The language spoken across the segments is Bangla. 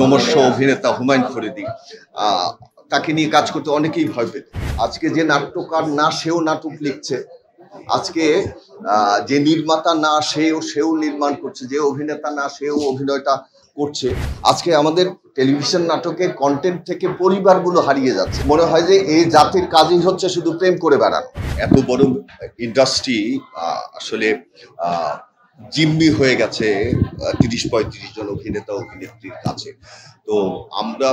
নমস্য অভিনেতা হুমায়ুন ফরিদী তাকে নিয়ে কাজ করতে অনেকেই ভয় পেত। আজকে যে নাট্যকার না সেও নাটক লিখছে, আজকে যে নির্মাতা না সেও নির্মাণ করছে, যে অভিনেতা না সেও অভিনয়টা করছে। আজকে আমাদের টেলিভিশন নাটকের কন্টেন্ট থেকে পরিবারগুলো হারিয়ে যাচ্ছে। মনে হয় যে এই জাতির কাজই হচ্ছে শুধু প্রেম করে বেড়ানো। এত বড় ইন্ডাস্ট্রি আসলে জিম্মি হয়ে গেছে ৩০-৩৫ জন অভিনেতা অভিনেত্রীর কাছে। তো আমরা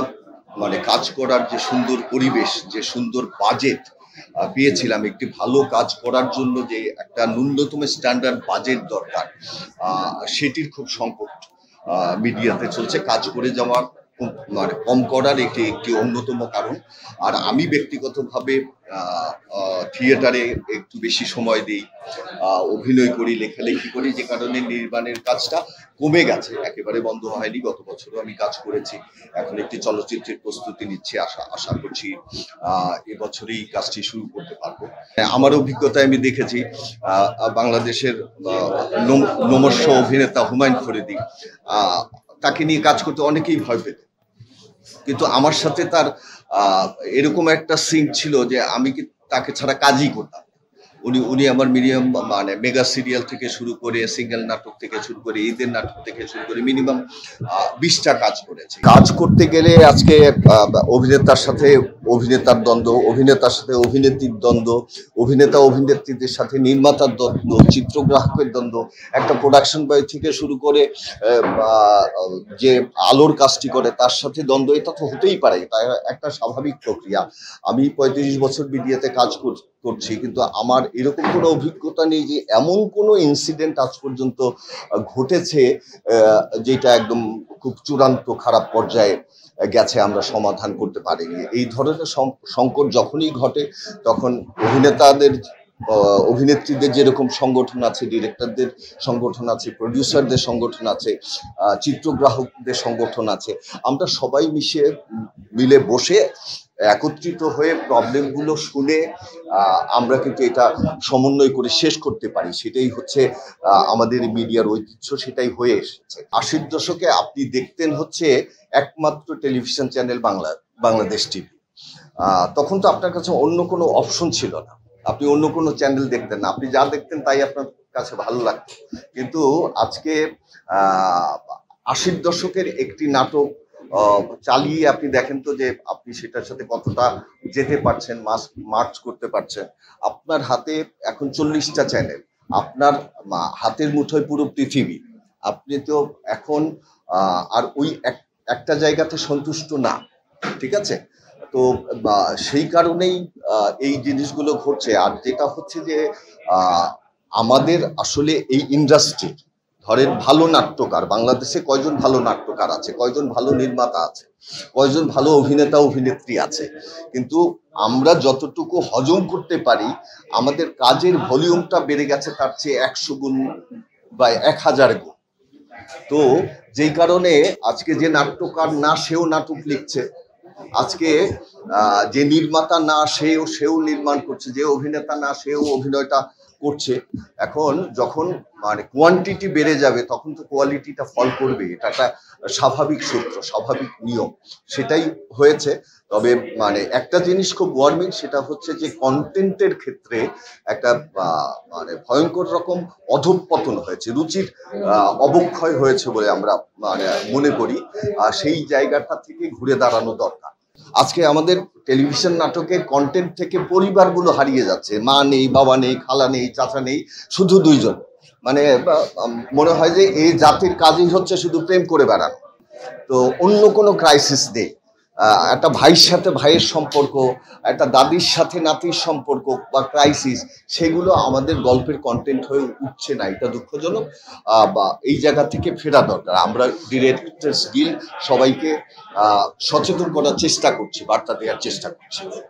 কাজ করার যে সুন্দর পরিবেশ, যে সুন্দর বাজেট পেয়েছিলাম, একটি ভালো কাজ করার জন্য যে একটা ন্যূনতম স্ট্যান্ডার্ড বাজেট দরকার, সেটির খুব সংকট মিডিয়াতে চলছে। কাজ করে যাওয়ার কম করার একটি অন্যতম কারণ। আর আমি ব্যক্তিগতভাবে থিয়েটারে একটু বেশি সময় দিই, অভিনয় করি, লেখালেখি করি, যে কারণে নির্মাণের কাজটা কমে গেছে, একেবারে বন্ধ হয়নি। গত বছরও আমি কাজ করেছি, এখন একটি চলচ্চিত্রের প্রস্তুতি নিচ্ছি, আশা করছি এবছরই কাজটি শুরু করতে পারবো। আমার অভিজ্ঞতায় আমি দেখেছি বাংলাদেশের নমস্য অভিনেতা হুমায়ুন ফরিদী তাকে নিয়ে কাজ করতে অনেকেই ভয় পেত, কিন্তু আমার সাথে তার এরকম একটা সিঙ্ক ছিল যে আমি কি তাকে ছাড়া কাজই করতাম। উনি আমার মিনিমাম মেগা সিরিয়াল থেকে শুরু করে, সিঙ্গেল নাটক থেকে শুরু করে, ঈদের নাটক থেকে শুরু করে মিনিমাম 20টা কাজ করেছে। কাজ করতে গেলে আজকে অভিনেতার সাথে অভিনেতার দ্বন্দ্ব, অভিনেতার সাথে অভিনেত্রীর দ্বন্দ্ব, অভিনেতা অভিনেত্রীদের সাথে নির্মাতার দ্বন্দ্ব, চিত্রগ্রাহকের দ্বন্দ্ব, একটা প্রোডাকশন বয় থেকে শুরু করে যে আলোর কাজটি করে তার সাথে দ্বন্দ্ব, এটা তো হতেই পারে, এটা একটা স্বাভাবিক প্রক্রিয়া। আমি 35 বছর মিডিয়াতে কাজ করছি, কিন্তু আমার এরকম কোনো অভিজ্ঞতা নেই যে এমন কোনো ইনসিডেন্ট আজ পর্যন্ত ঘটেছে যেটা একদম খুব চূড়ান্ত খারাপ পর্যায়ে গেছে, আমরা সমাধান করতে পারিনি। এই ধরনের সংকট যখনই ঘটে তখন অভিনেত্রীদের যেরকম সংগঠন আছে, ডিরেক্টরদের সংগঠন আছে, প্রডিউসারদের সংগঠন আছে, চিত্রগ্রাহকদের সংগঠন আছে, আমরা সবাই মিলে বসে একত্রিত হয়ে প্রবলেমগুলো শুনে আমরা কিন্তু এটা সমন্বয় করে শেষ করতে পারি। সেটাই হচ্ছে আমাদের মিডিয়ার ঐতিহ্য, সেটাই হয়ে এসেছে। 80-র দশকে আপনি দেখতেন হচ্ছে একমাত্র টেলিভিশন চ্যানেল বাংলাদেশ টিভি। তখন তো আপনার কাছে অন্য কোনো অপশন ছিল না, আপনি অন্য কোনো চ্যানেল দেখতেন না, আপনি যা দেখতেন তাই আপনার কাছে ভালো লাগতো। কিন্তু আজকে 80-র দশকের একটি নাটক চালিয়ে আপনি দেখেন তো যে আপনি সেটার সাথে কতটা যেতে পারছেন, মার্চ করতে পারছেন। আপনার হাতে এখন 40টা চ্যানেল, আপনার হাতের মুঠোয় পুরো পৃথিবী। আপনি তো এখন আর ওই একটা জায়গাতে সন্তুষ্ট না, ঠিক আছে? তো সেই কারণেই এই জিনিসগুলো ঘটছে। আর যেটা হচ্ছে যে আমাদের আসলে এই ইন্ডাস্ট্রি, ধরেন ভালো নাট্যকার, বাংলাদেশে কয়জন ভালো নাট্যকার আছে, কয়জন ভালো নির্মাতা আছে, কয়জন ভালো অভিনেতা অভিনেত্রী আছে, কিন্তু আমরা যতটুকু হজম করতে পারি আমাদের কাজের ভলিউমটা বেড়ে গেছে তার চেয়ে 100 গুণ বা 1000 গুণ। তো যেই কারণে আজকে যে নাট্যকার না সেও নাটক লিখছে, আজকে যে নির্মাতা না সেও নির্মাণ করছে, যে অভিনেতা না সেও অভিনয়টা করছে। এখন যখন কোয়ান্টিটি বেড়ে যাবে তখন তো কোয়ালিটিটা ফল করবে, এটা একটা স্বাভাবিক সূত্র, স্বাভাবিক নিয়ম, সেটাই হয়েছে। তবে একটা জিনিস খুব ওয়ার্মিং, সেটা হচ্ছে যে কন্টেন্টের ক্ষেত্রে একটা ভয়ঙ্কর রকম অধঃপতন হয়েছে, রুচির অবক্ষয় হয়েছে বলে আমরা মনে করি। সেই জায়গাটা থেকে ঘুরে দাঁড়ানো দরকার। আজকে আমাদের টেলিভিশন নাটকের কন্টেন্ট থেকে পরিবারগুলো হারিয়ে যাচ্ছে। মা নেই, বাবা নেই, খালা নেই, চাচা নেই, শুধু 2 জন। মনে হয় যে এই জাতির কাজই হচ্ছে শুধু প্রেম করে বেড়ানো। তো অন্য কোনো ক্রাইসিস নেই। একটা ভাইয়ের সাথে ভাইয়ের সম্পর্ক, একটা দাদির সাথে নাতির সম্পর্ক বা ক্রাইসিস, সেগুলো আমাদের গল্পের কন্টেন্ট হয়ে উঠছে না, এটা দুঃখজনক। বা এই জায়গা থেকে ফেরা দরকার। আমরা ডিরেক্টরস গিল্ড সবাইকে সচেতন করার চেষ্টা করছি, বার্তা দেওয়ার চেষ্টা করছি।